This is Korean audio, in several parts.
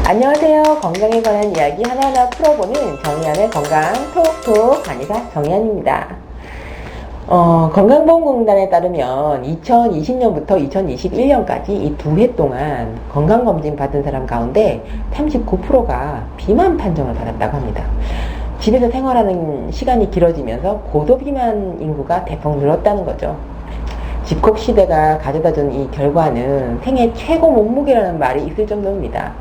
안녕하세요. 건강에 관한 이야기 하나하나 풀어보는 정의안의 건강 톡톡 한의사 정의안입니다. 건강보험공단에 따르면 2020년부터 2021년까지 이 2해 동안 건강검진 받은 사람 가운데 39%가 비만 판정을 받았다고 합니다. 집에서 생활하는 시간이 길어지면서 고도비만 인구가 대폭 늘었다는 거죠. 집콕 시대가 가져다준 이 결과는 생애 최고 몸무게라는 말이 있을 정도입니다.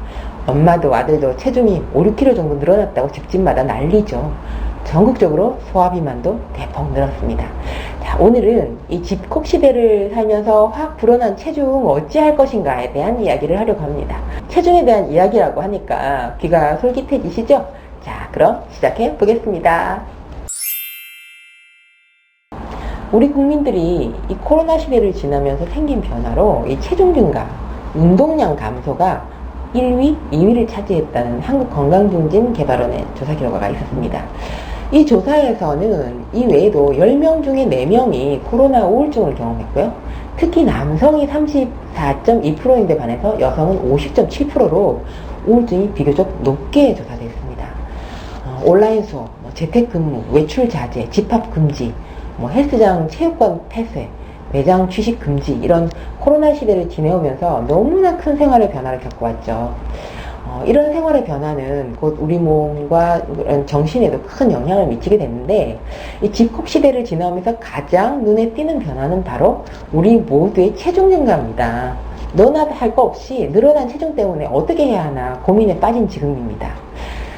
엄마도 아들도 체중이 5, 6kg 정도 늘어났다고 집집마다 난리죠. 전국적으로 소화비만도 대폭 늘었습니다. 자, 오늘은 이 집콕 시대를 살면서 확 불어난 체중 어찌할 것인가에 대한 이야기를 하려고 합니다. 체중에 대한 이야기라고 하니까 귀가 솔깃해지시죠? 자, 그럼 시작해 보겠습니다. 우리 국민들이 이 코로나 시대를 지나면서 생긴 변화로 이 체중 증가, 운동량 감소가 1위, 2위를 차지했다는 한국건강증진개발원의 조사 결과가 있었습니다. 이 조사에서는 이 외에도 10명 중에 4명이 코로나 우울증을 경험했고요. 특히 남성이 34.2%인데 반해서 여성은 50.7%로 우울증이 비교적 높게 조사되어 있습니다. 온라인 수업, 재택근무, 외출 자제, 집합 금지, 헬스장 체육관 폐쇄, 매장 취식 금지, 이런 코로나 시대를 지내오면서 너무나 큰 생활의 변화를 겪어왔죠. 이런 생활의 변화는 곧 우리 몸과 정신에도 큰 영향을 미치게 됐는데, 이 집콕 시대를 지나오면서 가장 눈에 띄는 변화는 바로 우리 모두의 체중 증가입니다. 너나 할 거 없이 늘어난 체중 때문에 어떻게 해야 하나 고민에 빠진 지금입니다.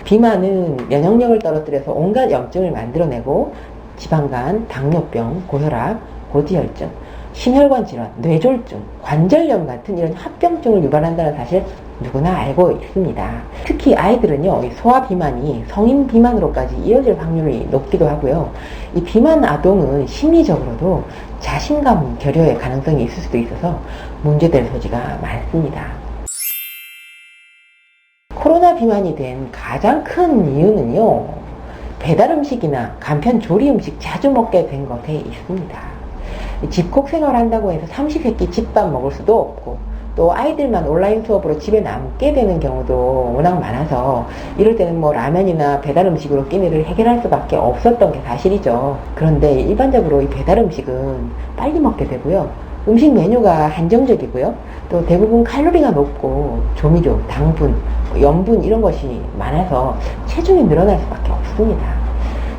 비만은 면역력을 떨어뜨려서 온갖 염증을 만들어내고 지방간, 당뇨병, 고혈압, 고지혈증, 심혈관 질환, 뇌졸중, 관절염 같은 이런 합병증을 유발한다는 사실 누구나 알고 있습니다. 특히 아이들은요, 소아 비만이 성인 비만으로까지 이어질 확률이 높기도 하고요. 이 비만 아동은 심리적으로도 자신감 결여의 가능성이 있을 수도 있어서 문제될 소지가 많습니다. 코로나 비만이 된 가장 큰 이유는요, 배달 음식이나 간편 조리 음식 자주 먹게 된 것에 있습니다. 집콕 생활 한다고 해서 삼시세끼 집밥 먹을 수도 없고, 또 아이들만 온라인 수업으로 집에 남게 되는 경우도 워낙 많아서 이럴 때는 라면이나 배달 음식으로 끼니를 해결할 수밖에 없었던 게 사실이죠. 그런데 일반적으로 이 배달 음식은 빨리 먹게 되고요, 음식 메뉴가 한정적이고요, 또 대부분 칼로리가 높고 조미료, 당분, 염분 이런 것이 많아서 체중이 늘어날 수밖에 없습니다.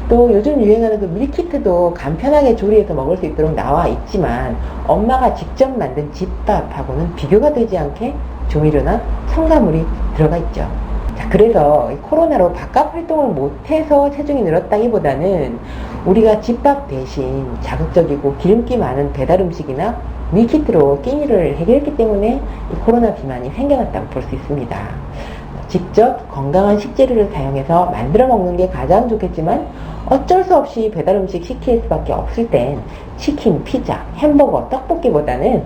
또 요즘 유행하는 그 밀키트도 간편하게 조리해서 먹을 수 있도록 나와 있지만 엄마가 직접 만든 집밥하고는 비교가 되지 않게 조미료나 첨가물이 들어가 있죠. 자, 그래서 코로나로 바깥 활동을 못해서 체중이 늘었다기보다는 우리가 집밥 대신 자극적이고 기름기 많은 배달 음식이나 밀키트로 끼니를 해결했기 때문에 이 코로나 비만이 생겨났다고 볼 수 있습니다. 직접 건강한 식재료를 사용해서 만들어 먹는 게 가장 좋겠지만 어쩔 수 없이 배달 음식 시킬 수밖에 없을 땐 치킨, 피자, 햄버거, 떡볶이보다는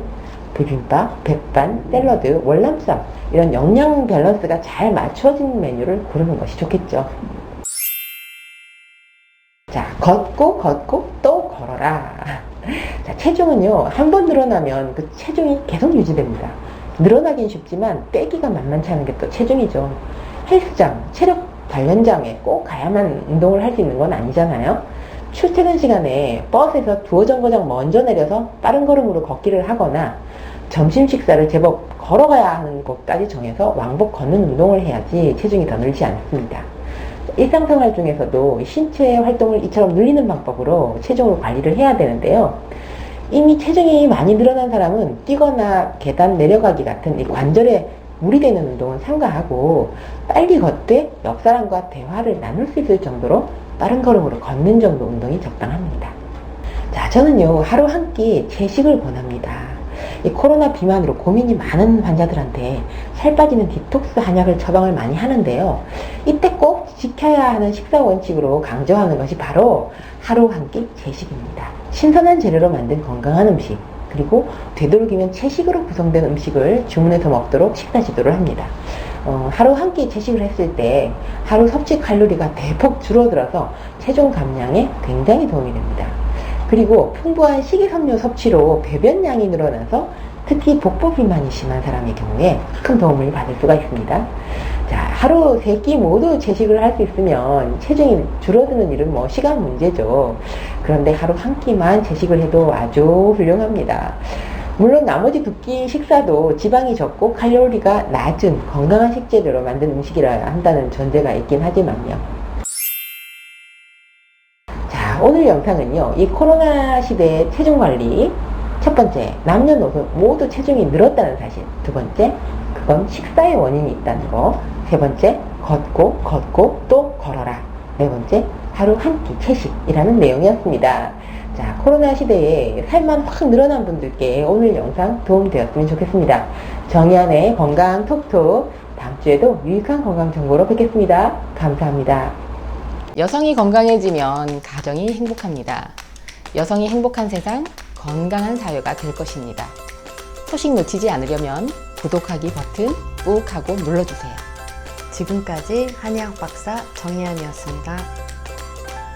비빔밥, 백반, 샐러드, 월남쌈 이런 영양 밸런스가 잘 맞춰진 메뉴를 고르는 것이 좋겠죠. 자, 걷고 또 걸어라. 자, 체중은요, 한 번 늘어나면 그 체중이 계속 유지됩니다. 늘어나긴 쉽지만 빼기가 만만치 않은 게 또 체중이죠. 헬스장, 체력 단련장에 꼭 가야만 운동을 할 수 있는 건 아니잖아요. 출퇴근 시간에 버스에서 두어 정거장 먼저 내려서 빠른 걸음으로 걷기를 하거나 점심 식사를 제법 걸어가야 하는 곳까지 정해서 왕복 걷는 운동을 해야지 체중이 더 늘지 않습니다. 일상생활 중에서도 신체 활동을 이처럼 늘리는 방법으로 체중을 관리를 해야 되는데요. 이미 체중이 많이 늘어난 사람은 뛰거나 계단 내려가기 같은 이 관절에 무리되는 운동은 삼가하고 빨리 걷되 옆 사람과 대화를 나눌 수 있을 정도로 빠른 걸음으로 걷는 정도 운동이 적당합니다. 자, 저는요, 하루 한 끼 채식을 권합니다. 이 코로나 비만으로 고민이 많은 환자들한테 살 빠지는 디톡스 한약을 처방을 많이 하는데요. 이때 꼭 지켜야 하는 식사 원칙으로 강조하는 것이 바로 하루 한 끼 채식입니다. 신선한 재료로 만든 건강한 음식, 그리고 되도록이면 채식으로 구성된 음식을 주문해서 먹도록 식사 지도를 합니다. 하루 한 끼 채식을 했을 때 하루 섭취 칼로리가 대폭 줄어들어서 체중 감량에 굉장히 도움이 됩니다. 그리고 풍부한 식이섬유 섭취로 배변량이 늘어나서 특히 복부 비만이 심한 사람의 경우에 큰 도움을 받을 수가 있습니다. 자, 하루 3끼 모두 채식을 할 수 있으면 체중이 줄어드는 일은 뭐 시간 문제죠. 그런데 하루 한 끼만 채식을 해도 아주 훌륭합니다. 물론 나머지 2끼 식사도 지방이 적고 칼로리가 낮은 건강한 식재료로 만든 음식이라 한다는 전제가 있긴 하지만요. 자, 오늘 영상은요, 이 코로나 시대의 체중 관리, 첫 번째, 남녀노소 모두 체중이 늘었다는 사실. 두 번째, 그건 식사의 원인이 있다는 거. 세 번째, 걷고 또 걸어라. 네 번째, 하루 한 끼 채식이라는 내용이었습니다. 자, 코로나 시대에 살만 확 늘어난 분들께 오늘 영상 도움되었으면 좋겠습니다. 정의연의 건강 톡톡, 다음 주에도 유익한 건강 정보로 뵙겠습니다. 감사합니다. 여성이 건강해지면 가정이 행복합니다. 여성이 행복한 세상, 건강한 사회가 될 것입니다. 소식 놓치지 않으려면 구독하기 버튼 꾹 하고 눌러주세요. 지금까지 한의학 박사 정희연이었습니다.